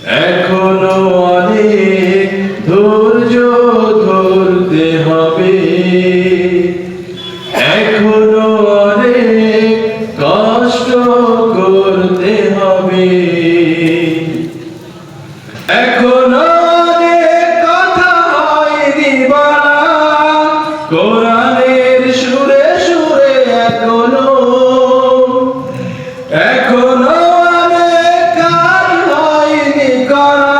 এখনো অনেক ধৈর্য ধরতে হবে, এখনো অনেক কষ্ট করতে হবে, এখনো অনেক কথা হয়নি বলা কোরআনের সুরে সুরে, এখনো অনেক কাজ হয়নি করা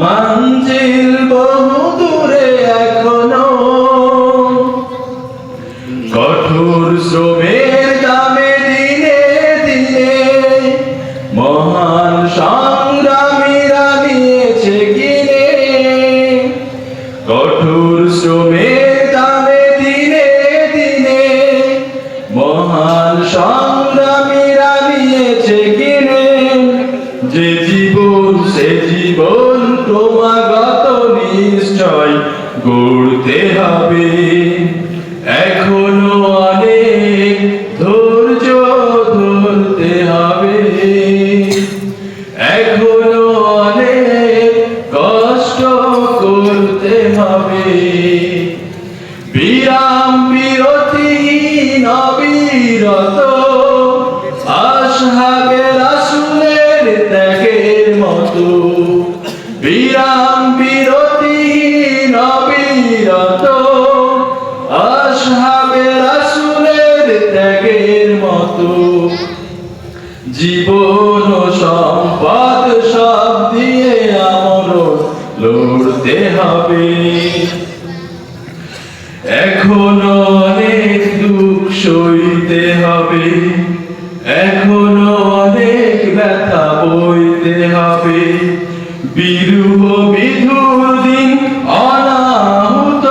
মঞ্জিল বহু দূরে, এখনো কঠোর শ্রমের দামে দিনে দিনে মহান সংগ্রামীরা নিয়েছে কিনে, কঠোর শ্রমের দামে দিনে দিনে মহান সংগ্রামীরা নিয়েছে কিনে, যে জীবন সে জীবন ক্রমাগত নিশ্চয় গড়তে হবে, এখনো অনেক ধৈর্য ধরতে হবে, এখনো অনেক কষ্ট করতে হবে, বিরাম বিরতিহীন অবিরত আসহাবে রাসূলের ত্যাগের মতো, বিরাম বিরতিহীন অবিরত আসহাবে রাসূলের ত্যাগের মতো, জীবন ও সম্পদ সব দিয়ে আমরও লড়তে হবে, এখনো অনেক দুঃখ সইতে হবে, এখনো অনেক ব্যথা বইতে হবে, বিরূহ বিধুর দিন অনাহুত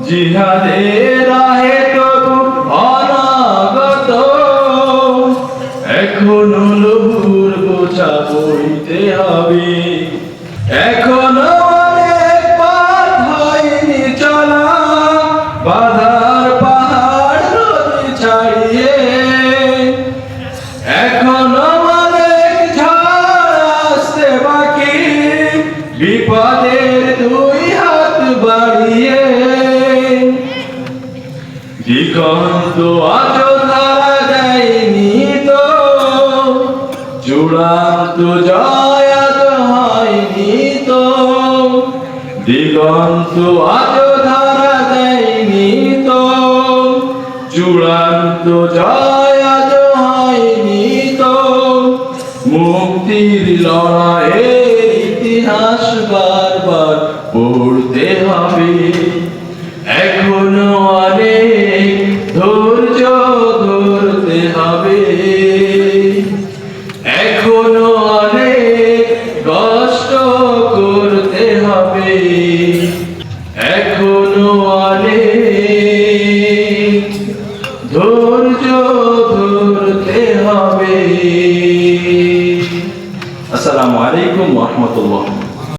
জিহাদের রাহে তবু অনাগত, এখনো লহুর বোঝা বইতে হবে, এখনো অনেক পথ হয়নি চলা বাধার পাহাড় নদী ছাড়িয়ে, এখনো অনেক ঝড় আসতে বাকি বিপদের দুই হাত বাড়িয়ে, দিগন্ত আজ ধরা দেয়নি তো চূড়ান্ত জয় আজ হয়নি তো, দিগন্ত আজ ধরা দেয়নি তো চূড়ান্ত জয় আজ হয়নি তো, মুক্তির লড়াইয়ের ইতিহাস বারবার পড়তে হবে, এখনো অনেক ধৈর্য ধরতে হবে, এখনো অনেক কষ্ট করতে হবে, এখনো অনেক ধৈর্য ধরতে হবে। আসসালামু আলাইকুম ওয়া রাহমাতুল্লাহ।